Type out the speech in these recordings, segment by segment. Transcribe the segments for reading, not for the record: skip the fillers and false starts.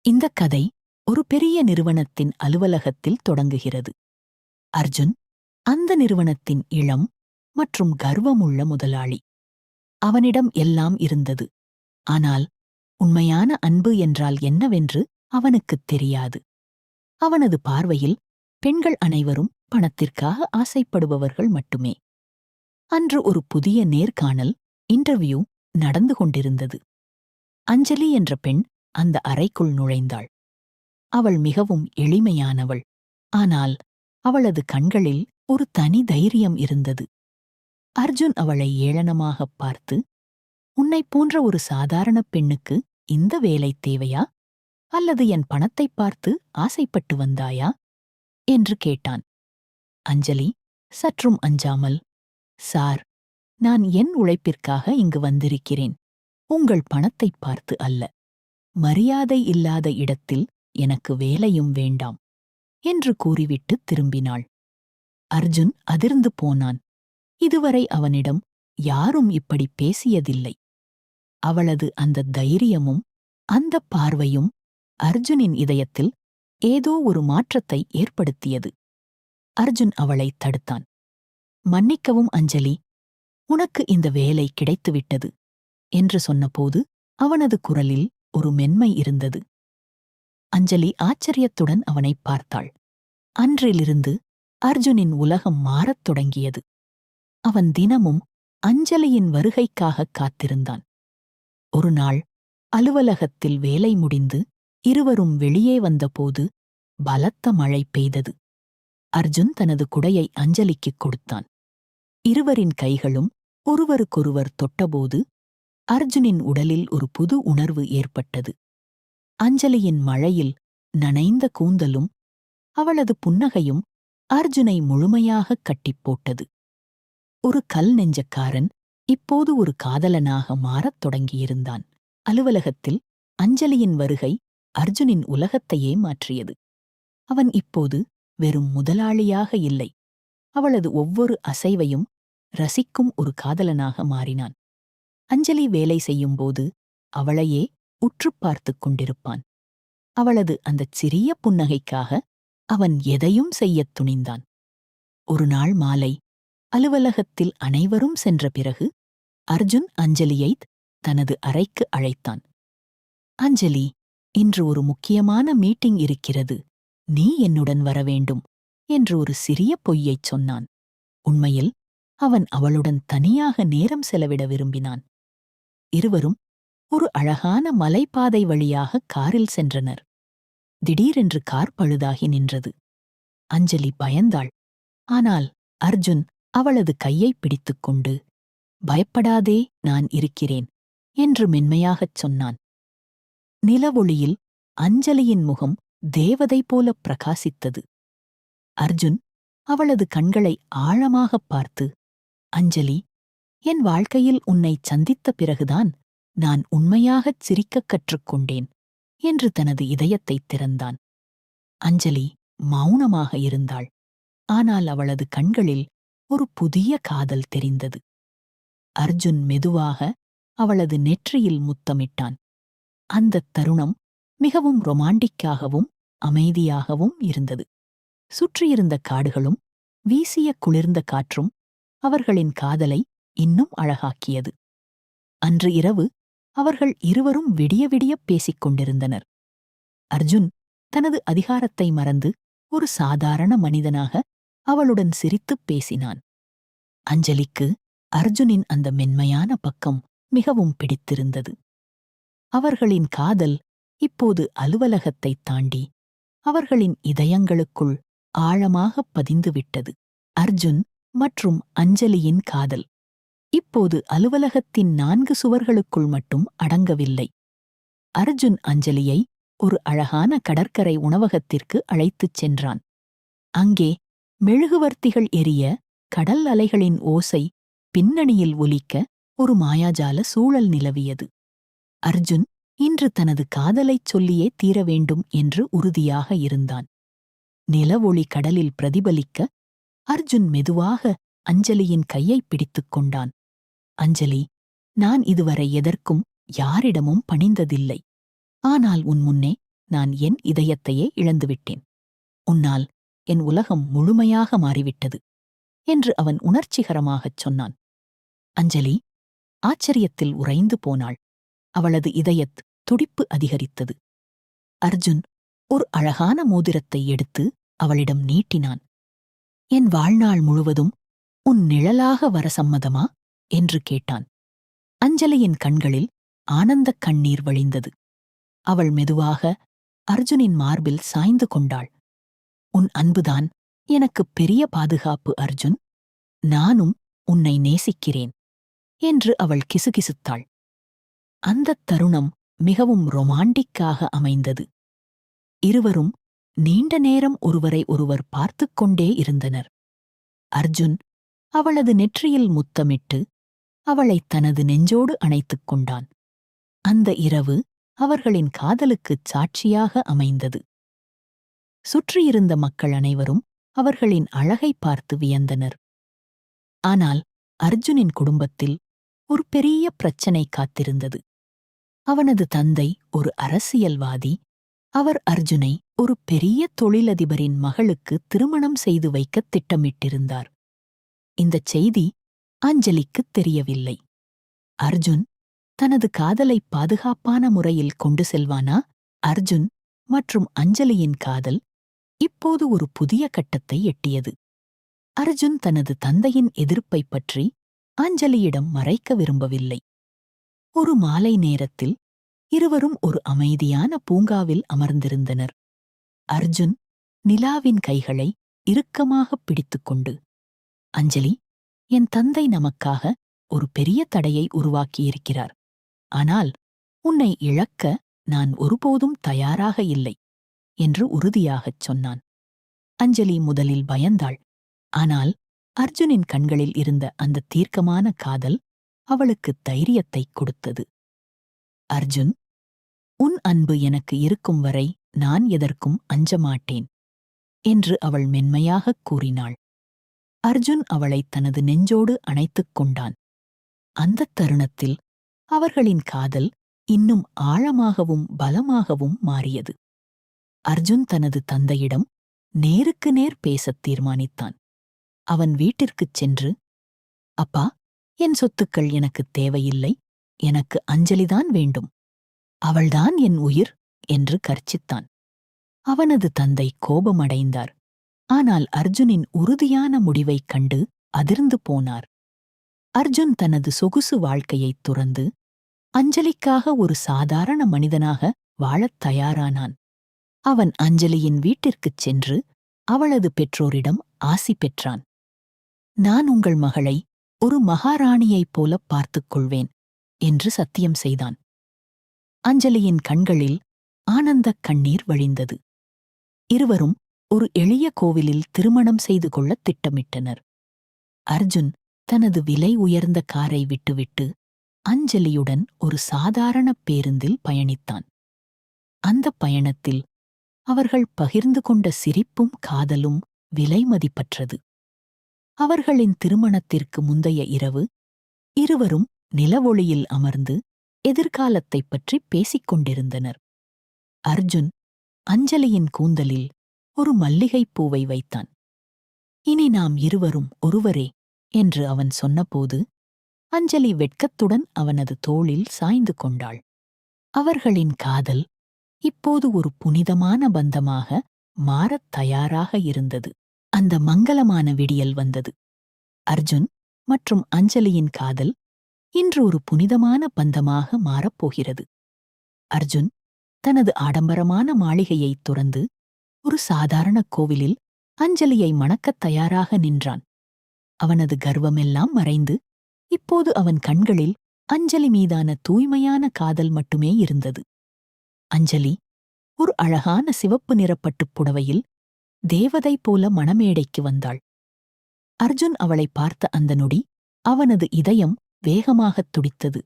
இந்தக் கதை ஒரு பெரிய நிறுவனத்தின் அலுவலகத்தில் தொடங்குகிறது. அர்ஜுன் அந்த நிறுவனத்தின் இளம் மற்றும் கர்வமுள்ள முதலாளி. அவனிடம் எல்லாம் இருந்தது. ஆனால் உண்மையான அன்பு என்றால் என்னவென்று அவனுக்குத் தெரியாது. அவனது பார்வையில் பெண்கள் அனைவரும் பணத்திற்காக ஆசைப்படுபவர்கள் மட்டுமே. அன்று ஒரு புதிய நேர்காணல் இன்டர்வியூ நடந்து கொண்டிருந்தது. அஞ்சலி என்ற பெண் அந்த அறைக்குள் நுழைந்தாள். அவள் மிகவும் எளிமையானவள். ஆனால் அவளது கண்களில் ஒரு தனி தைரியம் இருந்தது. அர்ஜுன் அவளை ஏளனமாகப் பார்த்து, "உன்னைப் போன்ற ஒரு சாதாரண பெண்ணுக்கு இந்த வேலை தேவையா? அல்லது என் பணத்தைப் பார்த்து ஆசைப்பட்டு வந்தாயா?" என்று கேட்டான். அஞ்சலி சற்றும் அஞ்சாமல், "சார், நான் என் உழைப்பிற்காக இங்கு வந்திருக்கிறேன். உங்கள் பணத்தைப் பார்த்து அல்ல. மரியாதை இல்லாத இடத்தில் எனக்கு வேலையும் வேண்டாம்" என்று கூறிவிட்டு திரும்பினாள். அர்ஜுன் அதிர்ந்து போனான். இதுவரை அவனிடம் யாரும் இப்படி பேசியதில்லை. அவளது அந்த தைரியமும் அந்தப் பார்வையும் அர்ஜுனின் இதயத்தில் ஏதோ ஒரு மாற்றத்தை ஏற்படுத்தியது. அர்ஜுன் அவளை தடுத்தான். "மன்னிக்கவும் அஞ்சலி, உனக்கு இந்த வேலை கிடைத்துவிட்டது" என்று சொன்னபோது அவனது குரலில் ஒரு மென்மை இருந்தது. அஞ்சலி ஆச்சரியத்துடன் அவனைப் பார்த்தாள். அன்றிலிருந்து அர்ஜுனின் உலகம் மாறத் தொடங்கியது. அவன் தினமும் அஞ்சலியின் வருகைக்காகக் காத்திருந்தான். ஒரு நாள் அலுவலகத்தில் வேலை முடிந்து இருவரும் வெளியே வந்தபோது பலத்த மழை பெய்தது. அர்ஜுன் தனது குடையை அஞ்சலிக்குக் கொடுத்தான். இருவரின் கைகளும் ஒருவருக்கொருவர் தொட்டபோது அர்ஜுனின் உடலில் ஒரு புது உணர்வு ஏற்பட்டது. அஞ்சலியின் மழையில் நனைந்த கூந்தலும் அவளது புன்னகையும் அர்ஜுனை முழுமையாகக் கட்டிப் போட்டது. ஒரு கல் நெஞ்சக்காரன் இப்போது ஒரு காதலனாக மாறத் தொடங்கியிருந்தான். அலுவலகத்தில் அஞ்சலியின் வருகை அர்ஜுனின் உலகத்தையே மாற்றியது. அவன் இப்போது வெறும் முதலாளியாக இல்லை, அவளது ஒவ்வொரு அசைவையும் ரசிக்கும் ஒரு காதலனாக மாறினான். அஞ்சலி வேலை செய்யும்போது அவளையே உற்றுப் பார்த்துக் கொண்டிருப்பான். அவளது அந்தச் சிறிய புன்னகைக்காக அவன் எதையும் செய்யத் துணிந்தான். ஒரு நாள் மாலை அலுவலகத்தில் அனைவரும் சென்ற பிறகு அர்ஜுன் அஞ்சலியைத் தனது அறைக்கு அழைத்தான். "அஞ்சலி, இன்று ஒரு முக்கியமான மீட்டிங் இருக்கிறது. நீ என்னுடன் வரவேண்டும்" என்று ஒரு சிறிய பொய்யைச் சொன்னான். உண்மையில் அவன் அவளுடன் தனியாக நேரம் செலவிட விரும்பினான். இருவரும் ஒரு அழகான மலைப்பாதை வழியாக காரில் சென்றனர். திடீரென்று கார் பழுதாகி நின்றது. அஞ்சலி பயந்தாள். ஆனால் அர்ஜுன் அவளது கையைப் பிடித்துக்கொண்டு, "பயப்படாதே, நான் இருக்கிறேன்" என்று மென்மையாகச் சொன்னான். நிலவொளியில் அஞ்சலியின் முகம் தேவதை போல பிரகாசித்தது. அர்ஜுன் அவளது கண்களை ஆழமாகப் பார்த்து, "அஞ்சலி, என் வாழ்க்கையில் உன்னைச் சந்தித்த பிறகுதான் நான் உண்மையாகச் சிரிக்கக் கற்றுக்கொண்டேன்" என்று தனது இதயத்தைத் திறந்தான். அஞ்சலி மௌனமாக இருந்தாள். ஆனால் அவளது கண்களில் ஒரு புதிய காதல் தெரிந்தது. அர்ஜுன் மெதுவாக அவளது நெற்றியில் முத்தமிட்டான். அந்தத் தருணம் மிகவும் ரொமாண்டிக்காகவும் அமைதியாகவும் இருந்தது. சுற்றியிருந்த காடுகளும் வீசிய குளிர்ந்த காற்றும் அவர்களின் காதலை இன்னும் அழகாக்கியது. அன்று இரவு அவர்கள் இருவரும் விடிய விடியப் பேசிக் கொண்டிருந்தனர். அர்ஜுன் தனது அதிகாரத்தை மறந்து ஒரு சாதாரண மனிதனாக அவளுடன் சிரித்துப் பேசினான். அஞ்சலிக்கு அர்ஜுனின் அந்த மென்மையான பக்கம் மிகவும் பிடித்திருந்தது. அவர்களின் காதல் இப்போது அலுவலகத்தைத் தாண்டி அவர்களின் இதயங்களுக்குள் ஆழமாகப் பதிந்துவிட்டது. அர்ஜுன் மற்றும் அஞ்சலியின் காதல் இப்போது அலுவலகத்தின் 4 சுவர்களுக்குள் மட்டும் அடங்கவில்லை. அர்ஜுன் அஞ்சலியை ஒரு அழகான கடற்கரை உணவகத்திற்கு அழைத்துச் சென்றான். அங்கே மெழுகுவர்த்திகள் எரிய, கடல் அலைகளின் ஓசை பின்னணியில் ஒலிக்க ஒரு மாயாஜால சூழல் நிலவியது. அர்ஜுன் இன்று தனது காதலைச் சொல்லியே தீர வேண்டும் என்று உறுதியாக இருந்தான். நிலவொளி கடலில் பிரதிபலிக்க அர்ஜுன் மெதுவாக அஞ்சலியின் கையைப் பிடித்துக் கொண்டான். "அஞ்சலி, நான் இதுவரை எதற்கும் யாரிடமும் பணிந்ததில்லை. ஆனால் உன் முன்னே நான் என் இதயத்தையே இழந்துவிட்டேன். உன்னால் என் உலகம் முழுமையாக மாறிவிட்டது என்று அவன் உணர்ச்சிகரமாகச் சொன்னான். அஞ்சலி ஆச்சரியத்தில் உறைந்து போனாள். அவளது இதயத் துடிப்பு அதிகரித்தது. அர்ஜுன் ஒரு அழகான மோதிரத்தை எடுத்து அவளிடம் நீட்டினான். என் வாழ்நாள் முழுவதும் உன் நிழலாக வர சம்மதமா என்று கேட்டான். அஞ்சலியின் கண்களில் ஆனந்தக் கண்ணீர் வழிந்தது. அவள் மெதுவாக அர்ஜுனின் மார்பில் சாய்ந்து கொண்டாள். உன் அன்புதான் எனக்குப் பெரிய பாதுகாப்பு அர்ஜுன். நானும் உன்னை நேசிக்கிறேன் என்று அவள் கிசுகிசுத்தாள். அந்தத் தருணம் மிகவும் ரொமாண்டிக்காக அமைந்தது. இருவரும் நீண்ட நேரம் ஒருவரை ஒருவர் பார்த்துக் கொண்டே இருந்தனர். அர்ஜுன் அவளது நெற்றியில் முத்தமிட்டு அவளைத் தனது நெஞ்சோடு அணைத்துக் கொண்டான். அந்த இரவு அவர்களின் காதலுக்குச் சாட்சியாக அமைந்தது. சுற்றியிருந்த மக்கள் அனைவரும் அவர்களின் அழகைப் பார்த்து வியந்தனர். ஆனால் அர்ஜுனின் குடும்பத்தில் ஒரு பெரிய பிரச்சனை காத்திருந்தது. அவனது தந்தை ஒரு அரசியல்வாதி. அவர் அர்ஜுனை ஒரு பெரிய தொழிலதிபரின் மகளுக்கு திருமணம் செய்து வைக்கத் திட்டமிட்டிருந்தார். இந்தச் செய்தி அஞ்சலிக்குத் தெரியவில்லை. அர்ஜுன் தனது காதலை பாதுகாப்பான முறையில் கொண்டு செல்வானா? அர்ஜுன் மற்றும் அஞ்சலியின் காதல் இப்போது ஒரு புதிய கட்டத்தை எட்டியது. அர்ஜுன் தனது தந்தையின் எதிர்ப்பைப் பற்றி அஞ்சலியிடம் மறைக்க விரும்பவில்லை. ஒரு மாலை நேரத்தில் இருவரும் ஒரு அமைதியான பூங்காவில் அமர்ந்திருந்தனர். அர்ஜுன் நிலாவின் கைகளை இறுக்கமாகப் பிடித்துக்கொண்டு, அஞ்சலி, என் தந்தை நமக்காக ஒரு பெரிய தடையை உருவாக்கியிருக்கிறார். ஆனால் உன்னை இழக்க நான் ஒருபோதும் தயாராக இல்லை என்று உறுதியாகச் சொன்னான். அஞ்சலி முதலில் பயந்தாள். ஆனால் அர்ஜுனின் கண்களில் இருந்த அந்த தீர்க்கமான காதல் அவளுக்குத் தைரியத்தைக் கொடுத்தது. அர்ஜுன், உன் அன்பு எனக்கு இருக்கும் வரை நான் எதற்கும் அஞ்ச மாட்டேன் என்று அவள் மென்மையாகக் கூறினாள். அர்ஜுன் அவளைத் தனது நெஞ்சோடு அணைத்துக் கொண்டான். அந்தத் தருணத்தில் அவர்களின் காதல் இன்னும் ஆழமாகவும் பலமாகவும் மாறியது. அர்ஜுன் தனது தந்தையிடம் நேருக்கு நேர் பேசத் தீர்மானித்தான். அவன் வீட்டிற்குச் சென்று, அப்பா, என் சொத்துக்கள் எனக்குத் தேவையில்லை, எனக்கு அஞ்சலிதான் வேண்டும், அவள்தான் என் உயிர் என்று கர்ச்சித்தான். அவனது தந்தை கோபமடைந்தார். ஆனால் அர்ஜுனின் உறுதியான முடிவைக் கண்டு அதிர்ந்து போனார். அர்ஜுன் தனது சொகுசு வாழ்க்கையைத் துறந்து அஞ்சலிக்காக ஒரு சாதாரண மனிதனாக வாழத் தயாரானான். அவன் அஞ்சலியின் வீட்டிற்குச் சென்று அவளது பெற்றோரிடம் ஆசி பெற்றான். நான் உங்கள் மகளை ஒரு மகாராணியைப் போலப் பார்த்துக் கொள்வேன் என்று சத்தியம் செய்தான். அஞ்சலியின் கண்களில் ஆனந்தக் கண்ணீர் வழிந்தது. இருவரும் ஒரு எளிய கோவிலில் திருமணம் செய்து கொள்ளத் திட்டமிட்டனர். அர்ஜுன் தனது விலை உயர்ந்த காரை விட்டுவிட்டு அஞ்சலியுடன் ஒரு சாதாரண பேருந்தில் பயணித்தான். அந்தப் பயணத்தில் அவர்கள் பகிர்ந்து கொண்ட சிரிப்பும் காதலும் விலைமதிப்பற்றது. அவர்களின் திருமணத்திற்கு முந்தைய இரவு இருவரும் நிலவொளியில் அமர்ந்து எதிர்காலத்தைப் பற்றி பேசிக் கொண்டிருந்தனர். அர்ஜுன் அஞ்சலியின் கூந்தலில் ஒரு மல்லிகைப் பூவை வைத்தான். இனி நாம் இருவரும் ஒருவரே என்று அவன் சொன்னபோது அஞ்சலி வெட்கத்துடன் அவனது தோளில் சாய்ந்து கொண்டாள். அவர்களின் காதல் இப்போது ஒரு புனிதமான பந்தமாக மாறத் தயாராக இருந்தது. அந்த மங்களமான விடியல் வந்தது. அர்ஜுன் மற்றும் அஞ்சலியின் காதல் இன்று ஒரு புனிதமான பந்தமாக மாறப்போகிறது. அர்ஜுன் தனது ஆடம்பரமான மாளிகையைத் துறந்து ஒரு சாதாரண கோவிலில் அஞ்சலியை மணக்கத் தயாராக நின்றான். அவனது கர்வமெல்லாம் மறைந்து இப்போது அவன் கண்களில் அஞ்சலி மீதான தூய்மையான காதல் மட்டுமே இருந்தது. அஞ்சலி ஒரு அழகான சிவப்பு நிறப்பட்டுப் புடவையில் தேவதை போல மணமேடைக்கு வந்தாள். அர்ஜுன் அவளை பார்த்த அந்த நொடி அவனது இதயம் வேகமாகத் துடித்தது.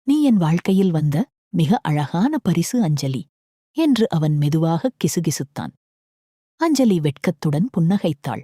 நீ என் வாழ்க்கையில் வந்த மிக அழகான பரிசு அஞ்சலி என்று அவன் மெதுவாகக் கிசுகிசுத்தான். அஞ்சலி வெட்கத்துடன் புன்னகைத்தாள்.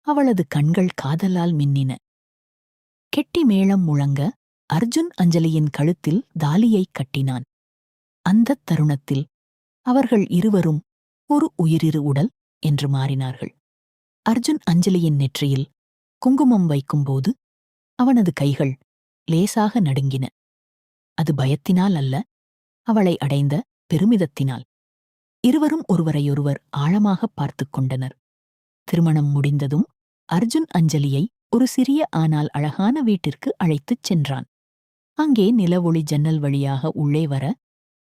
அவளது கண்கள் காதலால் மின்னின. கெட்டி மேளம் முழங்க அர்ஜுன் அஞ்சலியின் கழுத்தில் தாலியைக் கட்டினான். அந்தத் தருணத்தில் அவர்கள் இருவரும் ஒரு உயிரிரு உடல் என்று மாறினார்கள். அர்ஜுன் அஞ்சலியின் நெற்றியில் குங்குமம் வைக்கும்போது அவனது கைகள் லேசாக நடுங்கின. அது பயத்தினால் அல்ல, அவளை அடைந்த பெருமிதத்தினால். இருவரும் ஒருவரையொருவர் ஆழமாகப் பார்த்துக் கொண்டனர். திருமணம் முடிந்ததும் அர்ஜுன் அஞ்சலியை ஒரு சிறிய ஆனால் அழகான வீட்டிற்கு அழைத்துச் சென்றான். அங்கே நிலவொளி ஜன்னல் வழியாக உள்ளே வர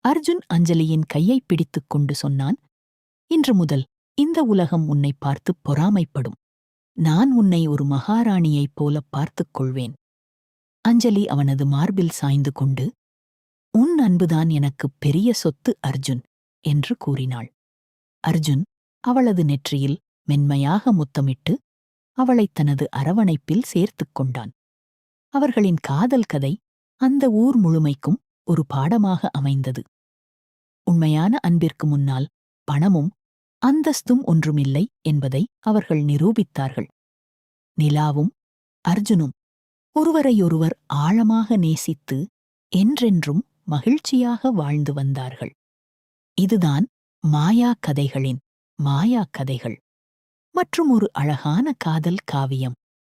அர்ஜுன் அஞ்சலியின் கையைப் பிடித்துக் கொண்டு சொன்னான், இன்று முதல் இந்த உலகம் உன்னை பார்த்துப் பொறாமைப்படும். நான் உன்னை ஒரு மகாராணியைப் போலப் பார்த்துக் கொள்வேன். அஞ்சலி அவனது மார்பில் சாய்ந்து கொண்டு, உன் அன்புதான் எனக்குப் பெரிய சொத்து அர்ஜுன் என்று கூறினாள். அர்ஜுன் அவளது நெற்றியில் மென்மையாக முத்தமிட்டு அவளைத் தனது அரவணைப்பில் சேர்த்துக் கொண்டான். அவர்களின் காதல் கதை அந்த ஊர் முழுமைக்கும் ஒரு பாடமாக அமைந்தது. உண்மையான அன்பிற்கு முன்னால் பணமும் அந்தஸ்தும் ஒன்றுமில்லை என்பதை அவர்கள் நிரூபித்தார்கள். நிலாவும் அர்ஜுனும் ஒருவரையொருவர் ஆழமாக நேசித்து என்றென்றும் மகிழ்ச்சியாக வாழ்ந்து வந்தார்கள். இதுதான் மாயா கதைகளின் மாயா கதைகள் மற்றும் ஒரு அழகான காதல் காவியம்.